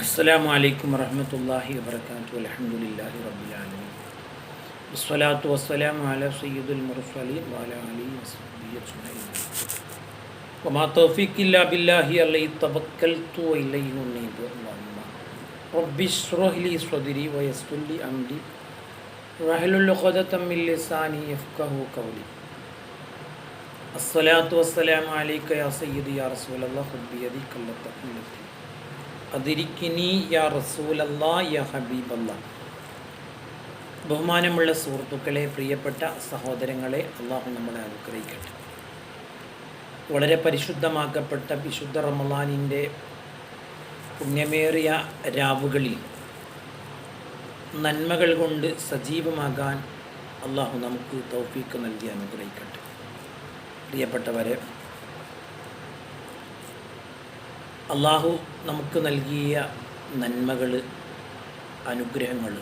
അസ്സലാമു അലൈക്കും വറഹ്മത്തുള്ളാഹി വബറകാതുഹു. അൽഹംദുലില്ലാഹി റബ്ബിൽ ആലമീൻ. വസ്സലാത്തു വസ്സലാമു അലാ സയ്യിദുൽ മുർസലീൻ വഅലാ ആലിഹി വസഹ്ബിഹി അജ്മഈൻ. വമാ തൗഫീഖി ഇല്ലാ ബില്ലാഹി അലൈഹി തവക്കൽതു വഇലൈഹി ഉനീബു. അല്ലാഹുമ്മ റബ്ബി ഇശ്റഹ് ലി സ്വദ്രി വയസ്സിർ ലി അംരി വഹ്ലുൽ ഉഖ്ദതം മിൻ ലിസാനി യഫ്ഖഹു ഖൗലി. അസ്സലാത്തു വസ്സലാമു അലൈക യാ സയ്യിദി യാ റസൂലല്ലാഹ് ഖുദ് ബിയദി കല്ലത്തഖില്ലത്തി അദിരിക്കിനി യാ റസൂലല്ലാ യാ ഹബീബല്ലാ. ബഹുമാനമുള്ള സുഹൃത്തുക്കളെ, പ്രിയപ്പെട്ട സഹോദരങ്ങളെ, അള്ളാഹു നമ്മളെ അനുഗ്രഹിക്കട്ടെ. വളരെ പരിശുദ്ധമാക്കപ്പെട്ട വിശുദ്ധ റമളാനിൻ്റെ പുണ്യമേറിയ രാവുകളിൽ നന്മകൾ കൊണ്ട് സജീവമാകാൻ അള്ളാഹു നമുക്ക് തൗഫീക്ക് നൽകി അനുഗ്രഹിക്കട്ടെ. പ്രിയപ്പെട്ടവരെ, അള്ളാഹു നമുക്ക് നൽകിയ നന്മകൾ, അനുഗ്രഹങ്ങൾ,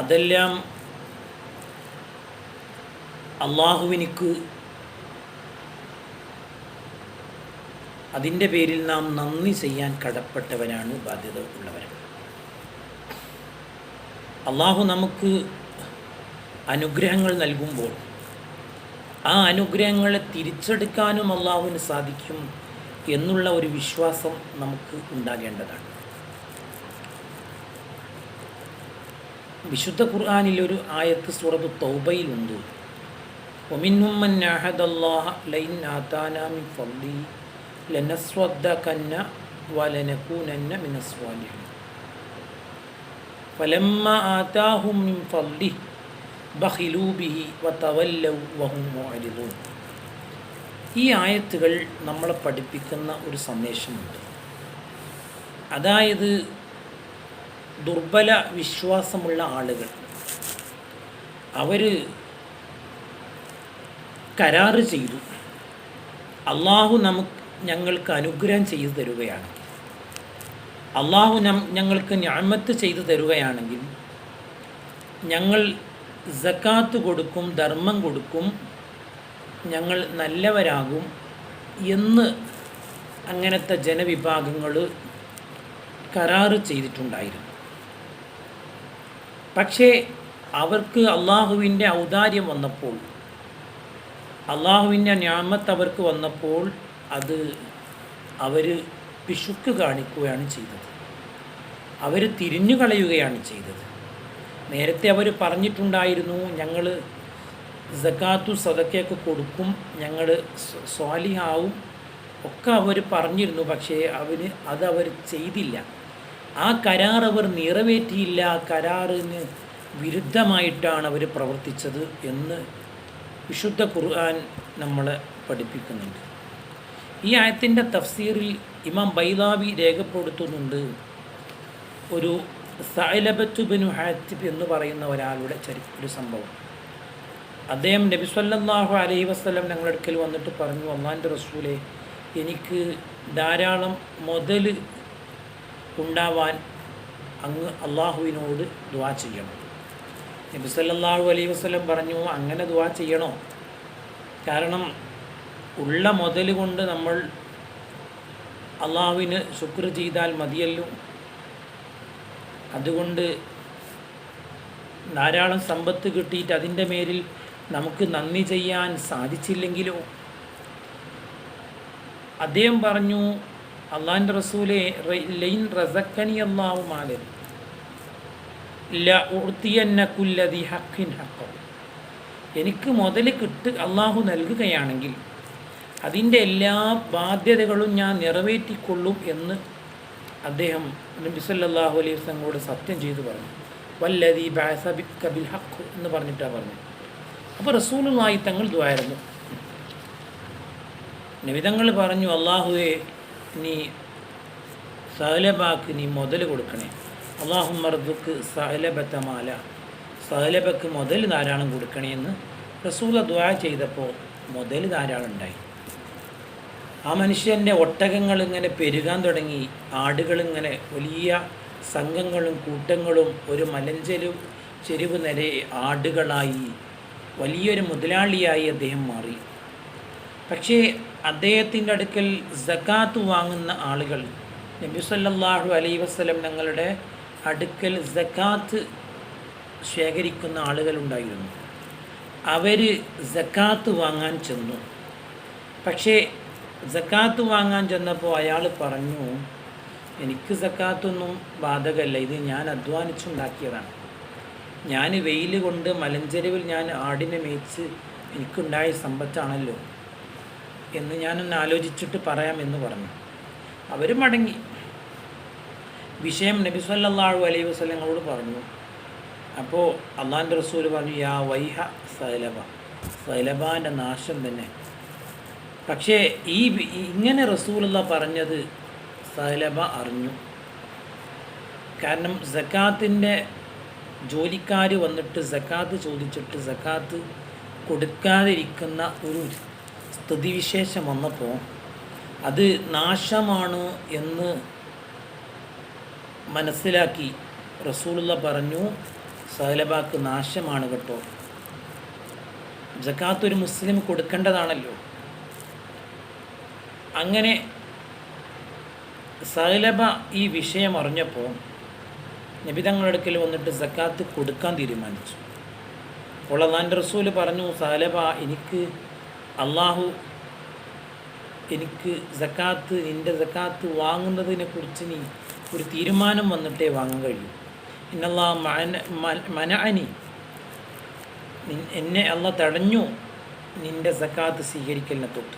അതെല്ലാം അള്ളാഹുവിനിക്ക് അതിൻ്റെ പേരിൽ നാം നന്ദി ചെയ്യാൻ കടപ്പെട്ടവരാണ്, ബാധ്യത ഉള്ളവരാണ്. അള്ളാഹു നമുക്ക് അനുഗ്രഹങ്ങൾ നൽകുമ്പോൾ ആ അനുഗ്രഹങ്ങളെ തിരിച്ചെടുക്കാനും അള്ളാഹുവിന് സാധിക്കും എന്നുള്ള ഒരു വിശ്വാസം നമുക്ക് ഉണ്ടാകേണ്ടതാണ്. വിശുദ്ധ ഖുർആനിലൊരു ആയത്ത് സൂറത്ത് തൗബയിലുണ്ട്. വമിൻഹും മൻ അഹദല്ലാഹ ലൈൻ ആതാനാ മിൻ ഫദ്ലി ലനസ്വദ്ദഖന്ന വലനകൂനന്ന മിനസ് സ്വാലിഹീൻ ഫലമ്മാ ആതാഹും മിൻ ഫദ്ലി ബഖിലൂ ബിഹി വതവല്ലൗ വഹും മുഅ്രിദൂൻ. ഈ ആയത്തുകൾ നമ്മളെ പഠിപ്പിക്കുന്ന ഒരു സന്ദേശമുണ്ട്. അതായത്, ദുർബല വിശ്വാസമുള്ള ആളുകൾ അവർ കരാറ് ചെയ്തു, അള്ളാഹു ഞങ്ങൾക്ക് അനുഗ്രഹം ചെയ്തു തരുകയാണെങ്കിൽ, അള്ളാഹു ഞങ്ങൾക്ക് നിഅമത്ത് ചെയ്തു തരുകയാണെങ്കിൽ ഞങ്ങൾ സക്കാത്ത് കൊടുക്കും, ധർമ്മം കൊടുക്കും, ഞങ്ങൾ നല്ലവരാകും എന്ന് അങ്ങനത്തെ ജനവിഭാഗങ്ങൾ കരാറ് ചെയ്തിട്ടുണ്ടായിരുന്നു. പക്ഷേ അവർക്ക് അള്ളാഹുവിൻ്റെ ഔദാര്യം വന്നപ്പോൾ, അള്ളാഹുവിൻ്റെ നിഅമത്ത് അവർക്ക് വന്നപ്പോൾ അത് അവർ പിശുക്ക് കാണിക്കുകയാണ് ചെയ്തത്. അവർ തിരിഞ്ഞു കളയുകയാണ് ചെയ്തത്. നേരത്തെ അവർ പറഞ്ഞിട്ടുണ്ടായിരുന്നു, ഞങ്ങൾ സക്കാത്തു സദക്കയൊക്കെ കൊടുക്കും, ഞങ്ങൾ സ്വാലിഹാവും ഒക്കെ അവർ പറഞ്ഞിരുന്നു. പക്ഷേ അവർ ചെയ്തില്ല. ആ കരാർ അവർ നിറവേറ്റിയില്ല. ആ കരാറിന് വിരുദ്ധമായിട്ടാണ് അവർ പ്രവർത്തിച്ചത് എന്ന് വിശുദ്ധ ഖുർആൻ നമ്മളെ പഠിപ്പിക്കുന്നുണ്ട്. ഈ ആയത്തിൻ്റെ തഫ്സീറിൽ ഇമാം ബൈലാവി രേഖപ്പെടുത്തുന്നുണ്ട്, ഒരു സഅലബത്തു ബിനു ഹാത്തിബ് എന്ന് പറയുന്ന ഒരാളുടെ ഒരു സംഭവം. അദ്ദേഹം നബി സല്ലല്ലാഹു അലൈഹി വസല്ലം ഞങ്ങളുടെ അടുക്കൽ വന്നിട്ട് പറഞ്ഞു, അല്ലാഹുവിൻ്റെ റസൂലേ, എനിക്ക് ധാരാളം മുതൽ ഉണ്ടാവാൻ അങ്ങ് അള്ളാഹുവിനോട് ദുആ ചെയ്യണം. നബി സല്ലല്ലാഹു അലൈഹി വസല്ലം പറഞ്ഞു, അങ്ങനെ ദുആ ചെയ്യണോ? കാരണം ഉള്ള മുതൽ കൊണ്ട് നമ്മൾ അള്ളാഹുവിന് ശുക്ർ ചെയ്താൽ മതിയല്ലോ. അതുകൊണ്ട് ധാരാളം സമ്പത്ത് കിട്ടിയിട്ട് അതിൻ്റെ മേലിൽ നമുക്ക് നന്ദി ചെയ്യാൻ സാധിച്ചില്ലെങ്കിലോ? അദ്ദേഹം പറഞ്ഞു, അള്ളാഹിൻ്റെ റസൂലെ, ലൈൻ റസഖനി അല്ലാഹു മാലൻ ലഉഅ്തിയന്ന കുല്ലദി ഹഖിൻ ഹഖഹു. എനിക്ക് മുതൽ അള്ളാഹു നൽകുകയാണെങ്കിൽ അതിൻ്റെ എല്ലാ ബാധ്യതകളും ഞാൻ നിറവേറ്റിക്കൊള്ളും എന്ന് അദ്ദേഹം നബി സല്ലല്ലാഹു അലൈഹി വസല്ലമയോട് സത്യം ചെയ്തു പറഞ്ഞു. വല്ലദീ ബഅസ ബിക ബിൽ ഹഖ് എന്ന് പറഞ്ഞിട്ടാണ് പറഞ്ഞു. അപ്പോൾ റസൂലുള്ളാഹി തങ്ങൾ ദുആയിരുന്നു. നബി തങ്ങൾ പറഞ്ഞു, അള്ളാഹുവേ, നീ സഅലബക്ക് നീ മുതൽ കൊടുക്കണേ. അല്ലാഹുമ്മ റസുഖ് സഅലബത മാല, സഅലബക്ക് മുതൽ ധാരാളം കൊടുക്കണേ എന്ന് റസൂല ദുആ ചെയ്തപ്പോൾ മുതൽ ധാരാളം ഉണ്ടായി. ആ മനുഷ്യൻ്റെ ഒട്ടകങ്ങൾ ഇങ്ങനെ പെരുകാൻ തുടങ്ങി. ആടുകളിങ്ങനെ വലിയ സംഘങ്ങളും കൂട്ടങ്ങളും ഒരു ചെരിവ് നിറയെ ആടുകളായി വലിയൊരു മുതലാളിയായി അദ്ദേഹം മാറി. പക്ഷേ അദ്ദേഹത്തിൻ്റെ അടുക്കൽ സക്കാത്ത് വാങ്ങുന്ന ആളുകൾ നബി സല്ലല്ലാഹു അലൈഹി വസല്ലം ഞങ്ങളുടെ അടുക്കൽ സക്കാത്ത് ശേഖരിക്കുന്ന ആളുകളുണ്ടായിരുന്നു. അവർ സക്കാത്ത് വാങ്ങാൻ ചെന്നു. പക്ഷേ സക്കാത്ത് വാങ്ങാൻ ചെന്നപ്പോൾ അയാൾ പറഞ്ഞു, എനിക്ക് സക്കാത്തൊന്നും ബാധകമല്ല, ഇത് ഞാൻ അധ്വാനിച്ചുണ്ടാക്കിയതാണ്. ഞാൻ വെയിൽ കൊണ്ട് മലഞ്ചെരുവിൽ ഞാൻ ആടിനെ മേയിച്ച് എനിക്കുണ്ടായ സമ്പത്താണല്ലോ എന്ന് ഞാനൊന്ന് ആലോചിച്ചിട്ട് പറയാമെന്ന് പറഞ്ഞു. അവർ മടങ്ങി. വിഷയം നബി സല്ലല്ലാഹു അലൈഹി വസല്ലമയോട് പറഞ്ഞു. അപ്പോൾ അള്ളാഹുവിൻ്റെ റസൂൽ പറഞ്ഞു, യാ വൈഹ സൈലബ, സൈലബാൻ്റെ നാശം തന്നെ. പക്ഷേ ഇങ്ങനെ റസൂലുള്ള പറഞ്ഞത് സൈലബ അറിഞ്ഞു. കാരണം സക്കാത്തിൻ്റെ ജോലിക്കാർ വന്നിട്ട് സക്കാത്ത് ചോദിച്ചിട്ട് സക്കാത്ത് കൊടുക്കാതിരിക്കുന്ന ഒരു സ്ഥിതിവിശേഷം വന്നപ്പോൾ അത് നാശമാണ് എന്ന് മനസ്സിലാക്കി റസൂലുള്ള പറഞ്ഞു, സൈലബാക്ക് നാശമാണ് കേട്ടോ, സക്കാത്ത് ഒരു മുസ്ലിം കൊടുക്കേണ്ടതാണല്ലോ. അങ്ങനെ സൈലബ ഈ വിഷയം അറിഞ്ഞപ്പോൾ നബി തങ്ങളുടെ അടുക്കൽ വന്നിട്ട് സക്കാത്ത് കൊടുക്കാൻ തീരുമാനിച്ചു. അപ്പോൾ അള്ളാഹുവിൻ്റെ റസൂൽ പറഞ്ഞു, സൈലബ, അള്ളാഹു എനിക്ക് സക്കാത്ത്, നിൻ്റെ സക്കാത്ത് വാങ്ങുന്നതിനെ കുറിച്ച് നീ ഒരു തീരുമാനം വന്നിട്ടേ വാങ്ങാൻ കഴിയൂ. ഇന്നല്ലാഹു മനഅനി, എന്നെ അള്ളാഹ് തടഞ്ഞു നിൻ്റെ സക്കാത്ത് സ്വീകരിക്കലിനെ തൊട്ട്.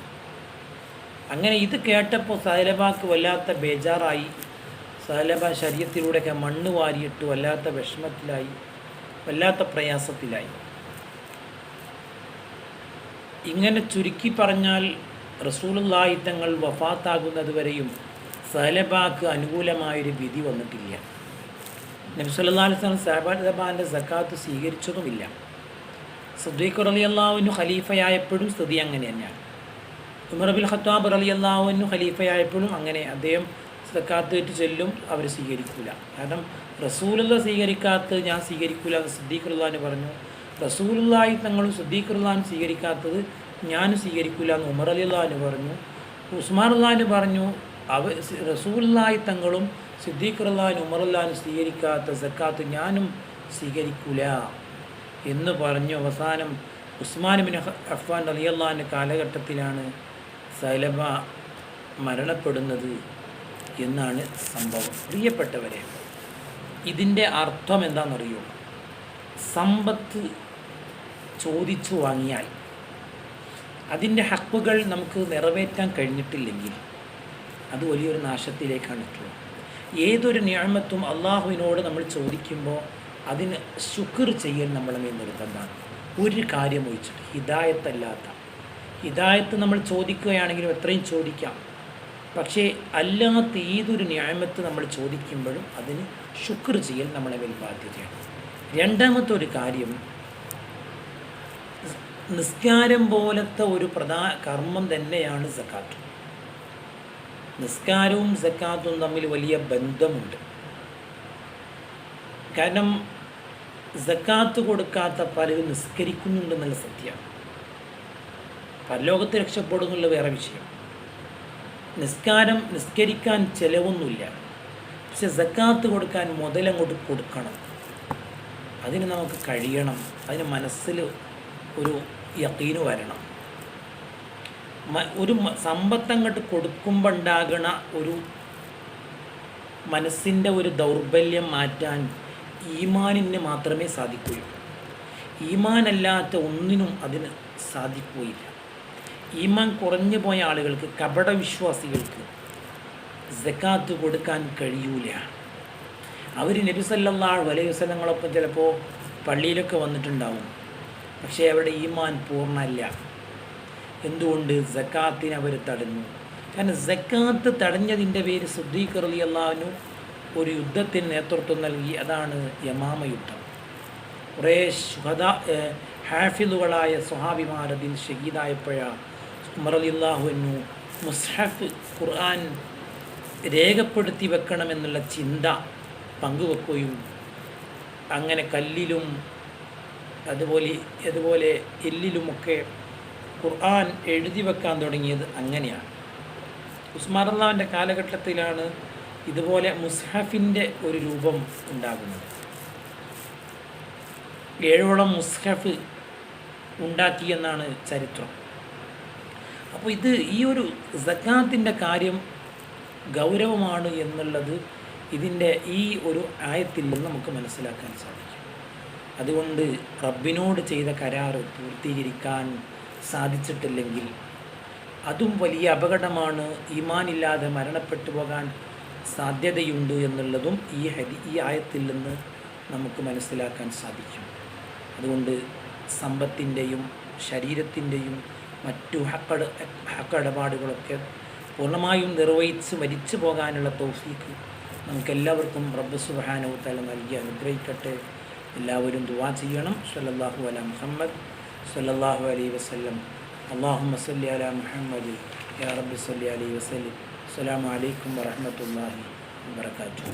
അങ്ങനെ ഇത് കേട്ടപ്പോൾ സൈലബാക്ക് വല്ലാത്ത ബേജാറായി. സൈലബ ശരീരത്തിലൂടെയൊക്കെ മണ്ണ് വാരിയിട്ട് വല്ലാത്ത വിഷമത്തിലായി, വല്ലാത്ത പ്രയാസത്തിലായി. ഇങ്ങനെ ചുരുക്കി പറഞ്ഞാൽ റസൂലുള്ളാഹി തങ്ങൾ വഫാത്താകുന്നത് വരെയും സൈലബാക്ക് അനുകൂലമായൊരു വിധി വന്നിട്ടില്ല. നബി സല്ലല്ലാഹു അലൈഹി വസല്ലം സൈലബാൻ്റെ സക്കാത്ത് സ്വീകരിച്ചതുമില്ല. സിദ്ദീഖ് റളിയല്ലാഹു അൻഹു ഖലീഫയായപ്പോഴും സ്ഥിതി അങ്ങനെ തന്നെയാണ്. ഉമർ ബിൻ ഖത്താബ് റളിയല്ലാഹു അൻഹു ഖലീഫയായപ്പോഴും അങ്ങനെ. അദ്ദേഹം സക്കാത്ത് ചെല്ലും, അവർ സ്വീകരിക്കില്ല. കാരണം റസൂലുള്ള സ്വീകരിക്കാത്തത് ഞാൻ സ്വീകരിക്കില്ല എന്ന് സിദ്ദീഖ് റളിയല്ലാഹു അൻഹു പറഞ്ഞു. റസൂലുള്ളാഹി തങ്ങളും സിദ്ദീഖ് റളിയല്ലാഹു അൻഹു സ്വീകരിക്കാത്തത് ഞാൻ സ്വീകരിക്കില്ല എന്ന് ഉമർ റളിയല്ലാഹു അൻഹു പറഞ്ഞു. ഉസ്മാൻ റളിയല്ലാഹു അൻഹു പറഞ്ഞു, റസൂലുള്ളാഹി തങ്ങളും സിദ്ദീഖ് റളിയല്ലാഹു അൻഹു ഉമർ റളിയല്ലാഹു അൻഹു സ്വീകരിക്കാത്ത സക്കാത്ത് ഞാനും സ്വീകരിക്കില്ല എന്ന് പറഞ്ഞു. അവസാനം ഉസ്മാൻ ബിൻ അഫ്ഫാൻ റളിയല്ലാഹു അൻഹു കാലഘട്ടത്തിലാണ് സൈലബ മരണപ്പെടുന്നത് എന്നാണ് സംഭവം. പ്രിയപ്പെട്ടവരെ, ഇതിൻ്റെ അർത്ഥം എന്താണെന്നറിയോ? സമ്പത്ത് ചോദിച്ചു വാങ്ങിയാൽ അതിൻ്റെ ഹക്കുകൾ നമുക്ക് നിറവേറ്റാൻ കഴിഞ്ഞിട്ടില്ലെങ്കിൽ അത് വലിയൊരു നാശത്തിലേക്കാണ് എത്തുക. ഏതൊരു നിഅമത്തും അള്ളാഹുവിനോട് നമ്മൾ ചോദിക്കുമ്പോൾ അതിന് ശുക്ർ ചെയ്യൽ നമ്മളെ മേൽ നിർബന്ധമാണ്. ഒരു കാര്യം ഒഴിച്ചിട്ട് ഹിദായത്ത് നമ്മൾ ചോദിക്കുകയാണെങ്കിലും എത്രയും ചോദിക്കാം. പക്ഷേ അല്ലാത്ത ഏതൊരു നിഅമത്ത് നമ്മൾ ചോദിക്കുമ്പോഴും അതിന് ശുക്ർ ചെയ്യൽ നമ്മളെ മേൽ ബാധ്യതയാണ്. രണ്ടാമത്തെ ഒരു കാര്യം, നിസ്കാരം പോലത്തെ ഒരു പ്രധാന കർമ്മം തന്നെയാണ് സക്കാത്ത്. നിസ്കാരവും സക്കാത്തും തമ്മിൽ വലിയ ബന്ധമുണ്ട്. കാരണം സക്കാത്ത് കൊടുക്കാത്ത പലരും നിസ്കരിക്കുന്നുണ്ടെന്നുള്ള സത്യമാണ്. പരലോകത്ത് രക്ഷപ്പെടുന്നുള്ള വേറെ വിഷയം. നിസ്കരിക്കാൻ ചിലവൊന്നുമില്ല, പക്ഷെ സക്കാത്ത് കൊടുക്കാൻ മുതലങ്ങോട്ട് കൊടുക്കണം. അതിന് നമുക്ക് കഴിയണം. അതിന് മനസ്സിൽ ഒരു യഖീന് വരണം. ഒരു സമ്പത്തങ്ങോട്ട് കൊടുക്കുമ്പോൾ ഉണ്ടാകണ ഒരു മനസ്സിൻ്റെ ഒരു ദൗർബല്യം മാറ്റാൻ ഈമാനിന് മാത്രമേ സാധിക്കുകയുള്ളൂ. ഈമാനല്ലാത്ത ഒന്നിനും അതിന് സാധിക്കുകയില്ല. ഈമാൻ കുറഞ്ഞു പോയ ആളുകൾക്ക്, കപടവിശ്വാസികൾക്ക് സക്കാത്ത് കൊടുക്കാൻ കഴിയൂല. അവർ നബി സല്ലല്ലാഹു അലൈഹി വസല്ലമയോടൊപ്പം ചിലപ്പോൾ പള്ളിയിലൊക്കെ വന്നിട്ടുണ്ടാവും, പക്ഷേ അവരുടെ ഈമാൻ പൂർണ്ണമല്ല. എന്തുകൊണ്ട്? സക്കാത്തിനെ അവർ തടഞ്ഞു. കാരണം സക്കാത്ത് തടഞ്ഞതിൻ്റെ പേര് സിദ്ദീഖ് റളിയല്ലാഹു അൻഹു ഒരു യുദ്ധത്തിന് നേതൃത്വം നൽകി. അതാണ് യമാമ യുദ്ധം. കുറേ ഹാഫിളുകളായ സ്വഹാബിമാർ അതിൽ ഷഹീദായപ്പോഴാണ് ഉമർ റളിയല്ലാഹു അൻഹു മുസ്ഹഫ് ഖുർആൻ രേഖപ്പെടുത്തി വെക്കണമെന്നുള്ള ചിന്ത പങ്കുവെക്കുകയും അങ്ങനെ കല്ലിലും അതുപോലെ എല്ലിലുമൊക്കെ ഖുർആൻ എഴുതി വെക്കാൻ തുടങ്ങിയത് അങ്ങനെയാണ്. ഉസ്മാൻ റളിയല്ലാഹുവിൻ്റെ കാലഘട്ടത്തിലാണ് ഇതുപോലെ മുസ്ഹഫിൻ്റെ ഒരു രൂപം ഉണ്ടാകുന്നത്. 7ഓളം മുസ്ഹഫ് ഉണ്ടാക്കിയെന്നാണ് ചരിത്രം. അപ്പോൾ ഈ ഒരു സക്കാത്തിൻ്റെ കാര്യം ഗൗരവമാണ് എന്നുള്ളത് ഇതിൻ്റെ ഈ ഒരു ആയത്തിൽ നിന്ന് നമുക്ക് മനസ്സിലാക്കാൻ സാധിക്കും. അതുകൊണ്ട് റബ്ബിനോട് ചെയ്ത കരാറ് പൂർത്തീകരിക്കാൻ സാധിച്ചിട്ടില്ലെങ്കിൽ അതും വലിയ അപകടമാണ്, ഈമാനില്ലാതെ മരണപ്പെട്ടു പോകാൻ സാധ്യതയുണ്ട് എന്നുള്ളതും ഈ ആയത്തിൽ നിന്ന് നമുക്ക് മനസ്സിലാക്കാൻ സാധിക്കും. അതുകൊണ്ട് സമ്പത്തിൻ്റെയും ശരീരത്തിൻ്റെയും മറ്റു ഹക്കിടപാടുകളൊക്കെ പൂർണ്ണമായും നിർവഹിച്ച് മരിച്ചു പോകാനുള്ള തൗഫീഖ് നമുക്കെല്ലാവർക്കും റബ്ബ് സുബ്ഹാനഹു വ തആല നൽകി അനുഗ്രഹിക്കട്ടെ. എല്ലാവരും ദുആ ചെയ്യണം. സ്വല്ലല്ലാഹു അലാ മുഹമ്മദ് സ്വല്ലല്ലാഹു അലൈഹി വസല്ലം. അല്ലാഹുമ്മ സ്വല്ലി അലാ മുഹമ്മദ് യാ റബ്ബി സ്വല്ലി അലൈഹി വസല്ലം. അസ്സലാമു അലൈക്കും വറഹ്മത്തുള്ളാഹി വബറകാതുഹു.